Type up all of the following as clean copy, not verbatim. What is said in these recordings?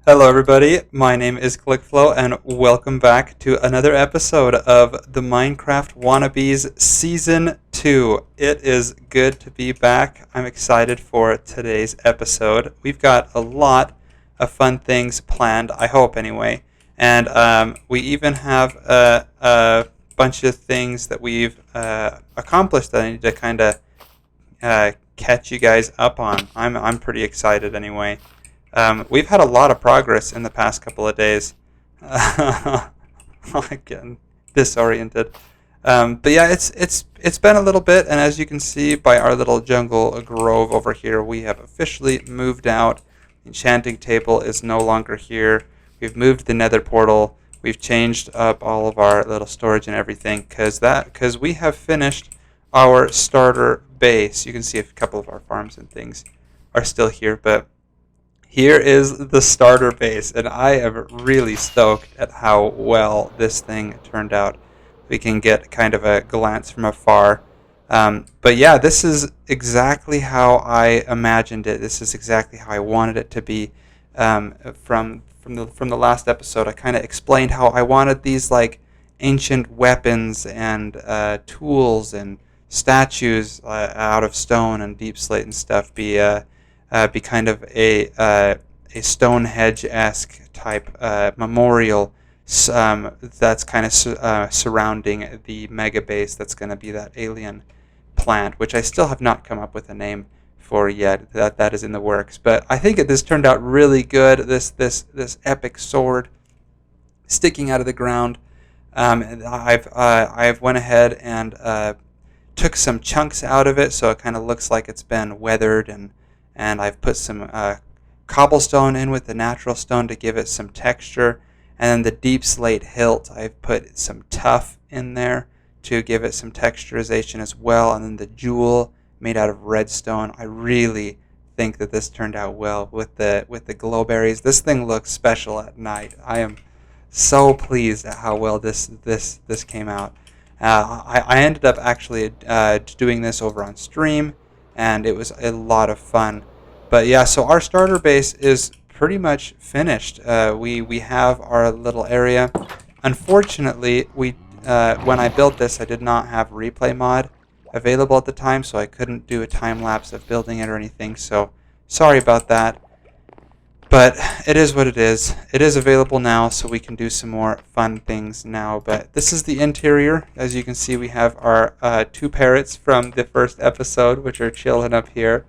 Hello, everybody. My name is ClickFlow, and welcome back to another episode of the Minecraft WannaB's Season 2. It is good to be back. I'm excited for today's episode. We've got a lot of fun things planned, I hope anyway. And we even have a bunch of things that we've accomplished that I need to kind of catch you guys up on. I'm pretty excited anyway. We've had a lot of progress in the past couple of days. Again, disoriented. But yeah, it's been a little bit, and as you can see by our little jungle grove over here, we have officially moved out. The enchanting table is no longer here. We've moved the nether portal. We've changed up all of our little storage and everything because we have finished our starter base. You can see a couple of our farms and things are still here, but here is the starter base, and I am really stoked at how well this thing turned out. We can get kind of a glance from afar. But yeah, this is exactly how I imagined it. This is exactly how I wanted it to be. From the last episode, I kind of explained how I wanted these like ancient weapons and tools and statues out of stone and deep slate and stuff be kind of a Stonehenge-esque type memorial that's kind of surrounding the mega base that's going to be that alien plant, which I still have not come up with a name for yet. That is in the works, but I think this turned out really good. This epic sword sticking out of the ground. I've went ahead and took some chunks out of it, so it kind of looks like it's been weathered, and I've put some cobblestone in with the natural stone to give it some texture. And then the deep slate hilt, I've put some tuff in there to give it some texturization as well. And then the jewel made out of redstone. I really think that this turned out well with the glowberries. This thing looks special at night. I am so pleased at how well this came out. I ended up actually doing this over on stream, and it was a lot of fun. But yeah, so our starter base is pretty much finished. We have our little area. Unfortunately, when I built this, I did not have replay mod available at the time, so I couldn't do a time lapse of building it or anything. So sorry about that. But it is what it is. It is available now, so we can do some more fun things now. But this is the interior. As you can see, we have our two parrots from the first episode, which are chilling up here.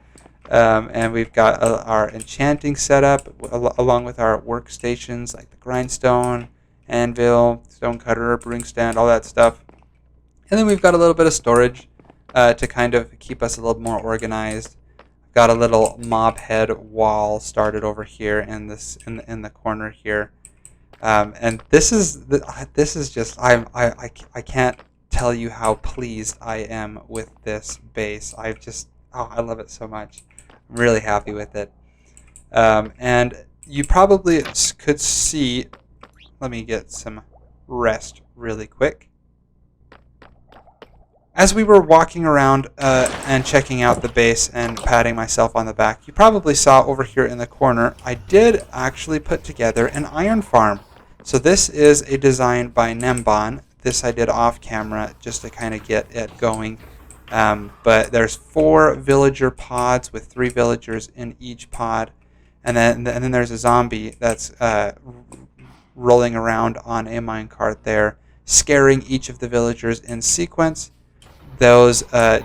And we've got our enchanting setup along with our workstations like the grindstone, anvil, stonecutter, brewing stand, all that stuff. And then we've got a little bit of storage to kind of keep us a little more organized. Got a little mob head wall started over here in the corner here, and this is just I can't tell you how pleased I am with this base. I love it so much. I'm really happy with it, and you probably could see. Let me get some rest really quick. As we were walking around and checking out the base and patting myself on the back, you probably saw over here in the corner, I did actually put together an iron farm. So this is a design by Nembon. This I did off camera just to kind of get it going. But there's 4 villager pods with 3 villagers in each pod. And then there's a zombie that's rolling around on a minecart there, scaring each of the villagers in sequence. Those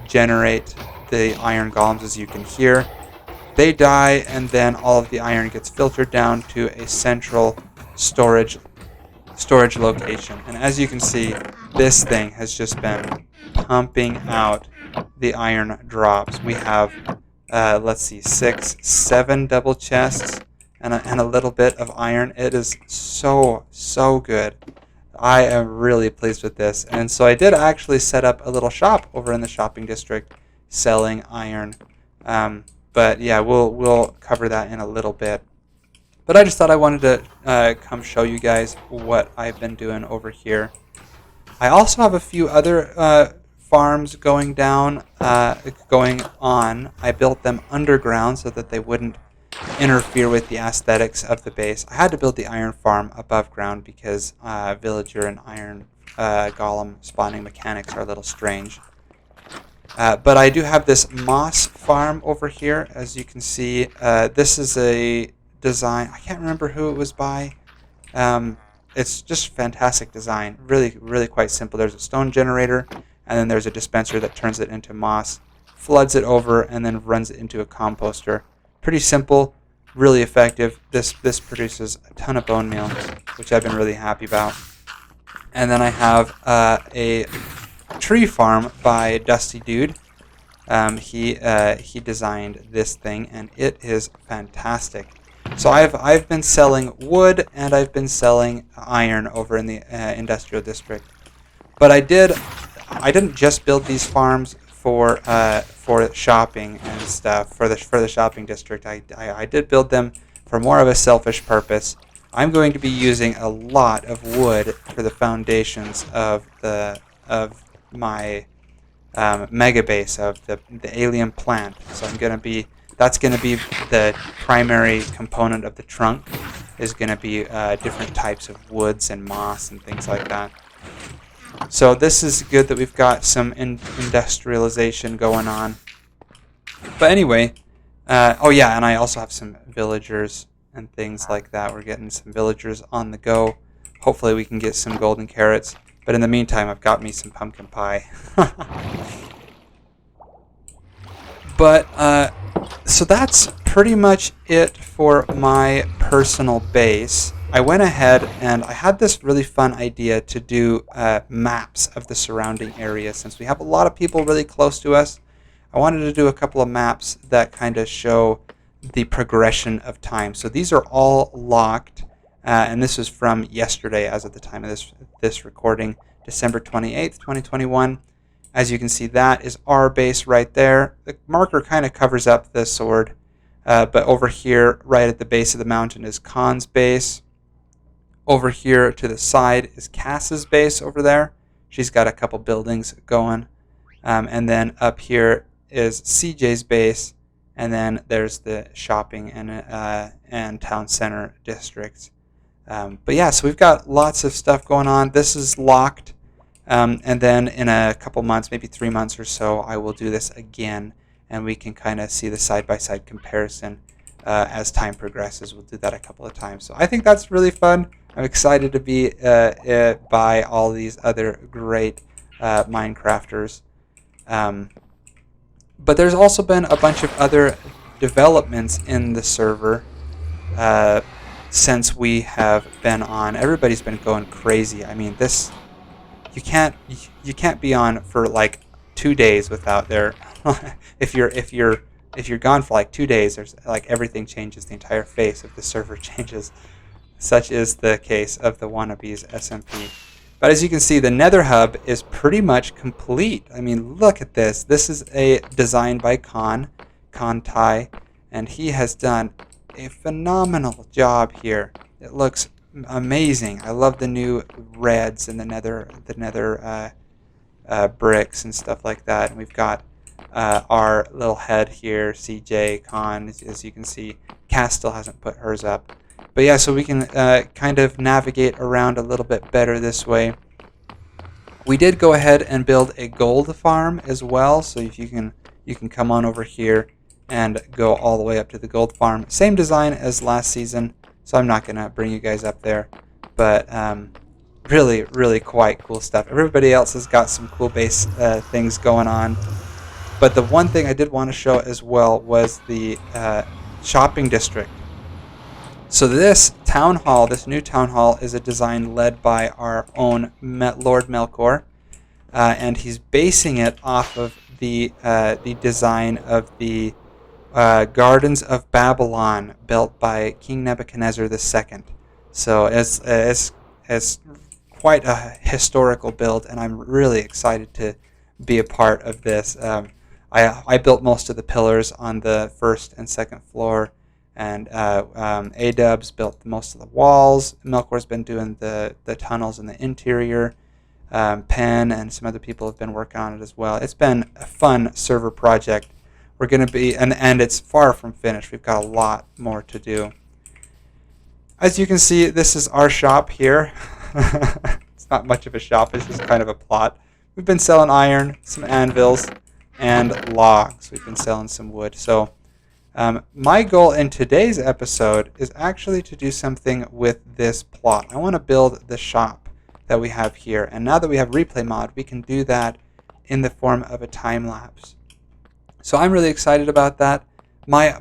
generate the iron golems, as you can hear. They die, and then all of the iron gets filtered down to a central storage location. And as you can see, this thing has just been pumping out the iron drops. We have, let's see, 6, 7 double chests and a little bit of iron. It is so good. I am really pleased with this. And so I did actually set up a little shop over in the shopping district selling iron. But yeah, we'll cover that in a little bit. But I just thought I wanted to come show you guys what I've been doing over here. I also have a few other farms going on. I built them underground so that they wouldn't interfere with the aesthetics of the base. I had to build the iron farm above ground because villager and iron golem spawning mechanics are a little strange. But I do have this moss farm over here. As you can see, this is a design. I can't remember who it was by. It's just fantastic design. Really, really quite simple. There's a stone generator, and then there's a dispenser that turns it into moss, floods it over, and then runs it into a composter. Pretty simple, really effective. This produces a ton of bone meal, which I've been really happy about. And then I have a tree farm by Dusty Dude. He designed this thing, and it is fantastic. So I've been selling wood and I've been selling iron over in the industrial district. But I didn't just build these farms for shopping and stuff for the shopping district. I did build them for more of a selfish purpose. I'm going to be using a lot of wood for the foundations of my mega base of the alien plant. So that's going to be the primary component of the trunk. Is going to be different types of woods and moss and things like that. So this is good that we've got some industrialization going on. But anyway, oh yeah, and I also have some villagers and things like that. We're getting some villagers on the go. Hopefully we can get some golden carrots. But in the meantime, I've got me some pumpkin pie. But, so that's pretty much it for my personal base. I went ahead and I had this really fun idea to do maps of the surrounding area. Since we have a lot of people really close to us, I wanted to do a couple of maps that kind of show the progression of time. So these are all locked, and this is from yesterday as of the time of this recording, December 28th, 2021. As you can see, that is our base right there. The marker kind of covers up the sword, but over here, right at the base of the mountain, is Khan's base. Over here to the side is Cass's base over there. She's got a couple buildings going. And then up here is CJ's base. And then there's the shopping and town center districts. But yeah, so we've got lots of stuff going on. This is locked. And then in a couple months, maybe 3 months or so, I will do this again. And we can kind of see the side-by-side comparison as time progresses. We'll do that a couple of times. So I think that's really fun. I'm excited to be by all these other great Minecrafters. But there's also been a bunch of other developments in the server since we have been on. Everybody's been going crazy. I mean, this you can't be on for like 2 days without there. if you're gone for like 2 days, there's like everything changes. The entire face of the server changes. Such is the case of the WannaB's SMP. But as you can see, the Nether Hub is pretty much complete. I mean, look at this. This is a design by Khan Tai, and he has done a phenomenal job here. It looks amazing. I love the new reds and the nether bricks and stuff like that. And we've got our little head here, CJ, Khan, as you can see. Cass still hasn't put hers up. But yeah, so we can kind of navigate around a little bit better this way. We did go ahead and build a gold farm as well, so if you can come on over here and go all the way up to the gold farm. Same design as last season, so I'm not going to bring you guys up there. But really, really quite cool stuff. Everybody else has got some cool base things going on. But the one thing I did want to show as well was the shopping district. So this town hall, this new town hall, is a design led by our own Lord Melkor, and he's basing it off of the design of the Gardens of Babylon built by King Nebuchadnezzar II. So it's quite a historical build, and I'm really excited to be a part of this. I built most of the pillars on the first and second floor. And A-Dubs built most of the walls. Melkor's been doing the tunnels in the interior. Penn and some other people have been working on it as well. It's been a fun server project. we're going to be, and it's far from finished. We've got a lot more to do. As you can see, this is our shop here. It's not much of a shop, it's just kind of a plot. We've been selling iron, some anvils, and logs. We've been selling some wood. So my goal in today's episode is actually to do something with this plot. I want to build the shop that we have here. And now that we have replay mod, we can do that in the form of a time lapse. So I'm really excited about that. My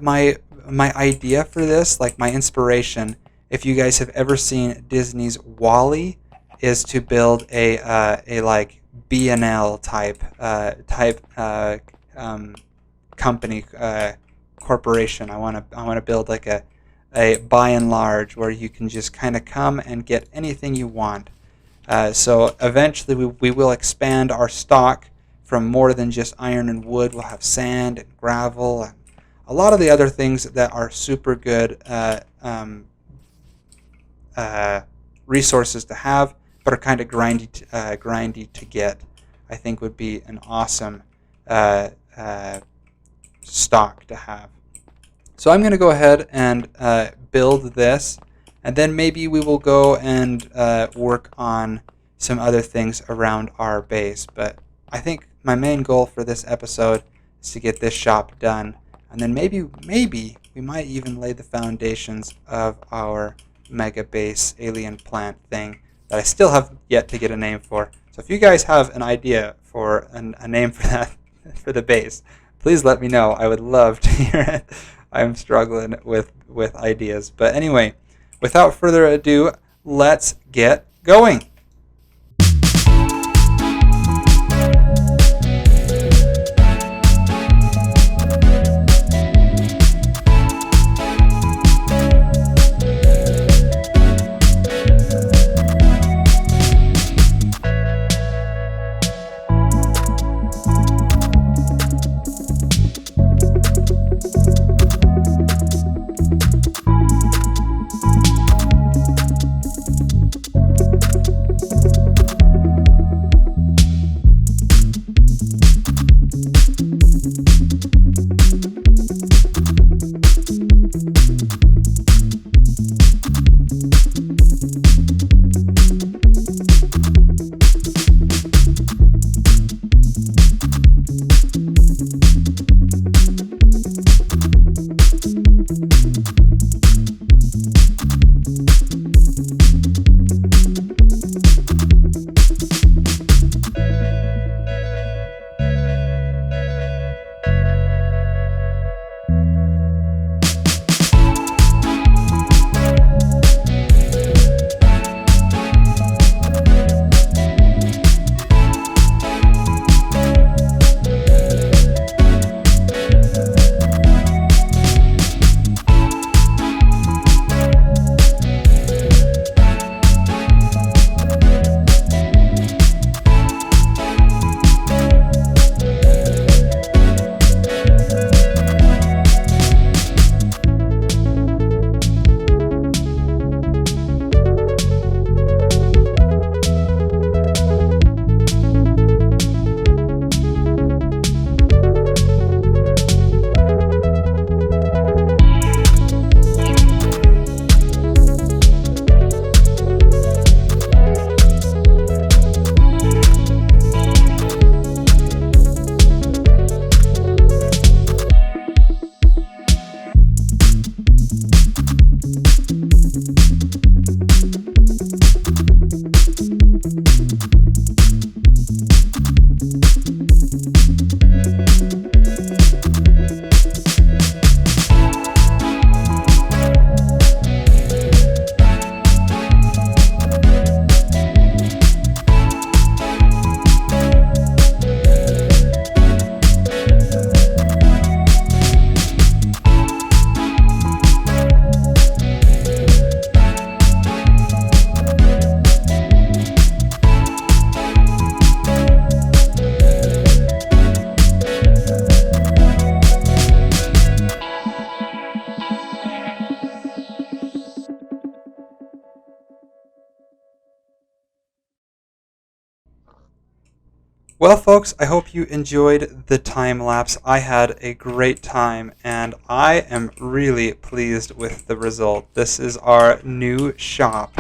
idea for this, like my inspiration, if you guys have ever seen Disney's WALL-E, is to build a like B&L type company, corporation. I want to build like a buy and large where you can just kind of come and get anything you want. So eventually we will expand our stock from more than just iron and wood. We'll have sand and gravel and a lot of the other things that are super good resources to have, but are kind of grindy to get. I think would be an awesome stock to have. So I'm going to go ahead and build this, and then maybe we will go and work on some other things around our base. But I think my main goal for this episode is to get this shop done, and then maybe we might even lay the foundations of our mega base alien plant thing that I still have yet to get a name for. So if you guys have an idea for a name for that, for the base, please let me know. I would love to hear it. I'm struggling with ideas. But anyway, without further ado, let's get going. Well, folks, I hope you enjoyed the time lapse. I had a great time, and I am really pleased with the result. This is our new shop,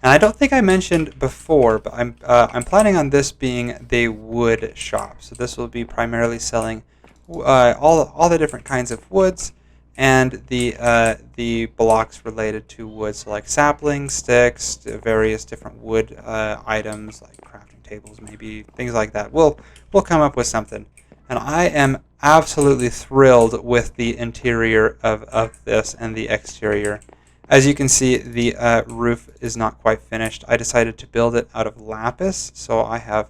and I don't think I mentioned before, but I'm planning on this being the wood shop. So this will be primarily selling all the different kinds of woods and the blocks related to wood, so like saplings, sticks, various different wood items like crafting tables, maybe things like that. We'll come up with something, and I am absolutely thrilled with the interior of this and the exterior. As you can see, the roof is not quite finished. I decided to build it out of lapis, so I have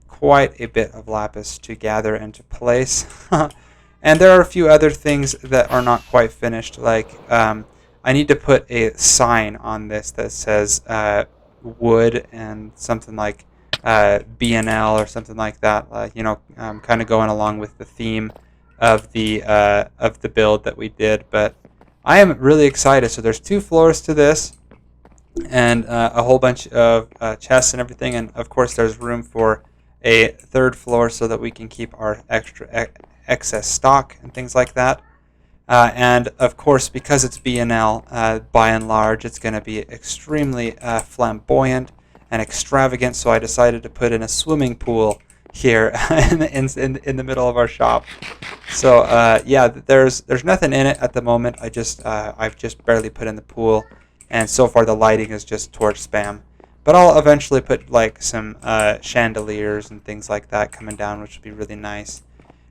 quite a bit of lapis to gather into place. And there are a few other things that are not quite finished, like I need to put a sign on this that says wood and something like BNL or something like that. Kind of going along with the theme of the build that we did. But I am really excited. So there's 2 floors to this, and a whole bunch of chests and everything, and of course there's room for a 3rd floor so that we can keep our excess stock and things like that. And of course, because it's BNL, by and large, it's going to be extremely flamboyant and extravagant. So I decided to put in a swimming pool here in the middle of our shop. So yeah, there's nothing in it at the moment. I've just barely put in the pool, and so far the lighting is just torch spam. But I'll eventually put like some chandeliers and things like that coming down, which would be really nice.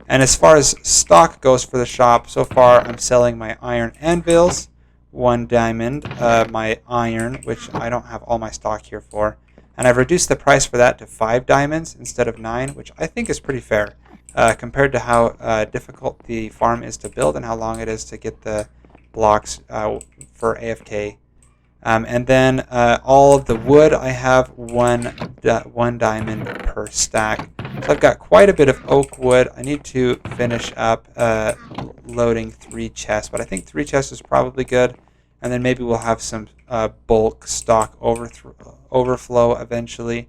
And as far as stock goes for the shop, so far I'm selling my iron anvils, 1 diamond, my iron, which I don't have all my stock here for. And I've reduced the price for that to 5 diamonds instead of 9, which I think is pretty fair compared to how difficult the farm is to build and how long it is to get the blocks for AFK. And then all of the wood, I have one diamond per stack. So I've got quite a bit of oak wood. I need to finish up loading 3 chests, but I think 3 chests is probably good. And then maybe we'll have some bulk stock overflow eventually.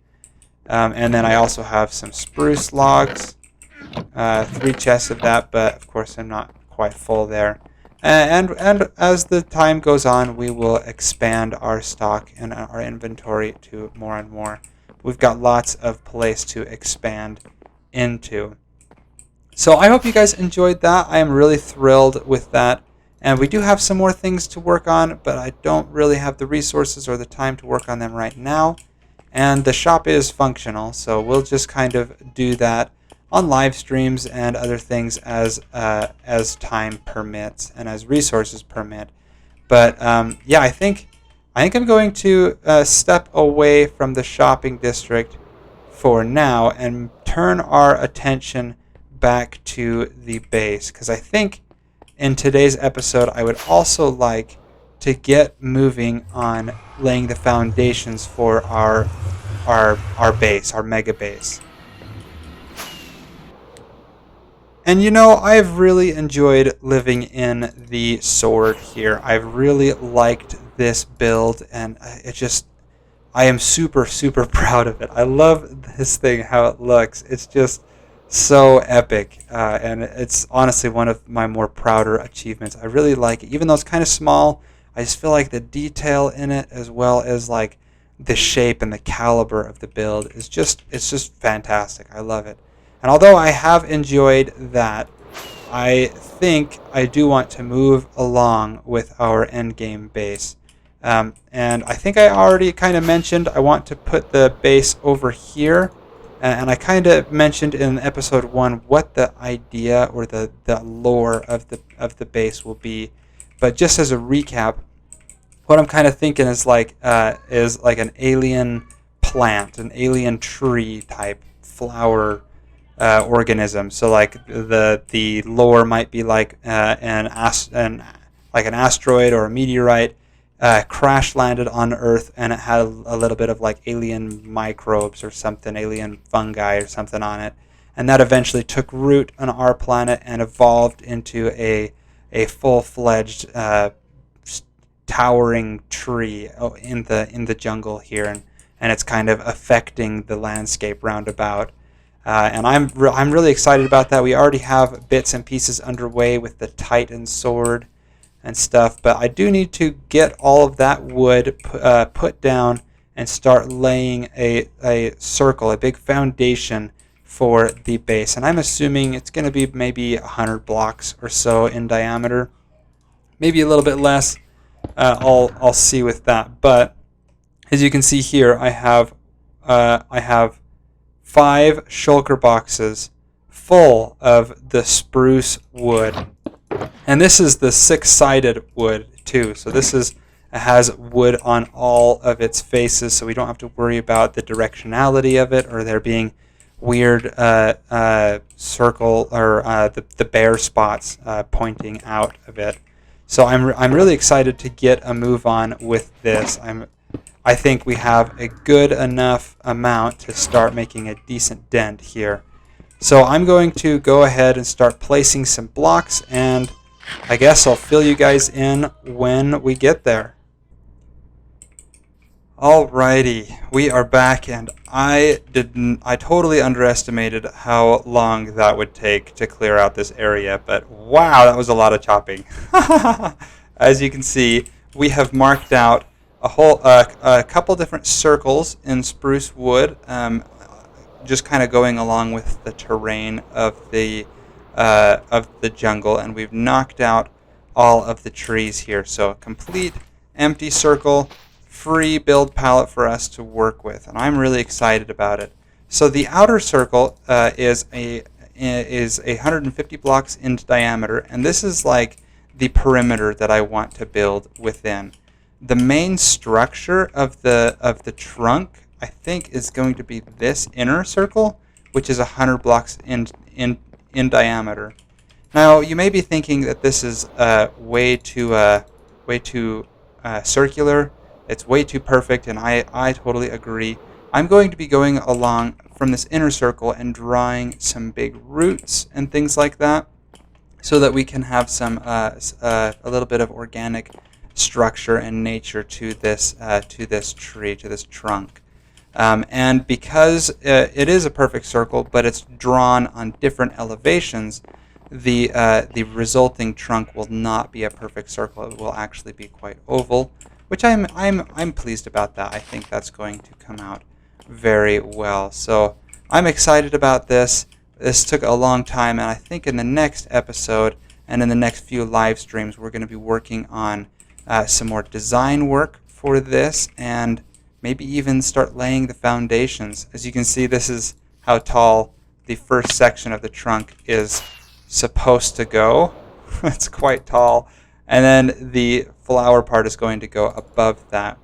And then I also have some spruce logs, 3 chests of that, but of course I'm not quite full there. And as the time goes on, we will expand our stock and our inventory to more and more. We've got lots of place to expand into. So I hope you guys enjoyed that. I am really thrilled with that. And we do have some more things to work on, but I don't really have the resources or the time to work on them right now. And the shop is functional, so we'll just kind of do that on live streams and other things as time permits and as resources permit. But yeah, I think I'm going to step away from the shopping district for now and turn our attention back to the base, because I think in today's episode I would also like to get moving on laying the foundations for our base, our mega base. And you know, I've really enjoyed living in the sword here. I've really liked this build, and I am super, super proud of it. I love this thing, how it looks. It's just so epic, and it's honestly one of my more prouder achievements. I really like it. Even though it's kind of small, I just feel like the detail in it, as well as like the shape and the caliber of the build, it's just fantastic. I love it. And although I have enjoyed that, I think I do want to move along with our endgame base. And I think I already kind of mentioned I want to put the base over here. And I kind of mentioned in episode 1 what the idea or the lore of the base will be. But just as a recap, what I'm kind of thinking is like an alien plant, an alien tree type flower organism. So like the lore might be like an asteroid or a meteorite crash landed on Earth, and it had a little bit of like alien microbes or something, alien fungi or something on it, and that eventually took root on our planet and evolved into a full-fledged towering tree in the jungle here, and it's kind of affecting the landscape roundabout. And I'm really excited about that. We already have bits and pieces underway with the Titan sword and stuff, but I do need to get all of that wood put down and start laying a circle, a big foundation for the base. And I'm assuming it's going to be maybe 100 blocks or so in diameter, maybe a little bit less. I'll see with that. But as you can see here, I have 5 shulker boxes full of the spruce wood. And this is the 6-sided wood too. So this has wood on all of its faces, so we don't have to worry about the directionality of it or there being weird circle or the bare spots pointing out of it. So I'm really excited to get a move on with this. I think we have a good enough amount to start making a decent dent here. So I'm going to go ahead and start placing some blocks, and I guess I'll fill you guys in when we get there. Alrighty, we are back, and I totally underestimated how long that would take to clear out this area, but wow, that was a lot of chopping. As you can see, we have marked out a couple different circles in spruce wood, just kind of going along with the terrain of the jungle, and we've knocked out all of the trees here. So a complete empty circle, free build palette for us to work with, and I'm really excited about it. So the outer circle is 150 blocks in diameter, and this is like the perimeter that I want to build within. The main structure of the trunk, I think, is going to be this inner circle, which is 100 blocks in diameter. Now, you may be thinking that this is way too circular. It's way too perfect, and I totally agree. I'm going to be going along from this inner circle and drawing some big roots and things like that, so that we can have some a little bit of organic structure and nature to this tree, to this trunk. And because it is a perfect circle, but it's drawn on different elevations, the resulting trunk will not be a perfect circle. It will actually be quite oval, which I'm pleased about that. I think that's going to come out very well. So I'm excited about this. This took a long time, and I think in the next episode and in the next few live streams, we're going to be working on some more design work for this, and maybe even start laying the foundations. As you can see, this is how tall the first section of the trunk is supposed to go. It's quite tall. And then the flower part is going to go above that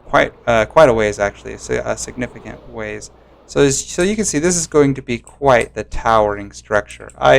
quite a ways, actually, so a significant ways. So you can see this is going to be quite the towering structure. I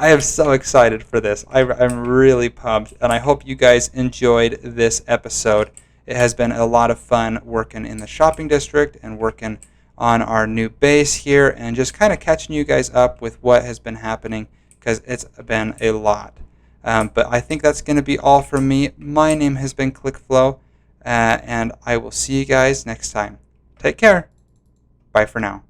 am so excited for this. I'm really pumped, and I hope you guys enjoyed this episode. It has been a lot of fun working in the shopping district and working on our new base here, and just kind of catching you guys up with what has been happening, because it's been a lot. But I think that's going to be all from me. My name has been ClickFlow, and I will see you guys next time. Take care. Bye for now.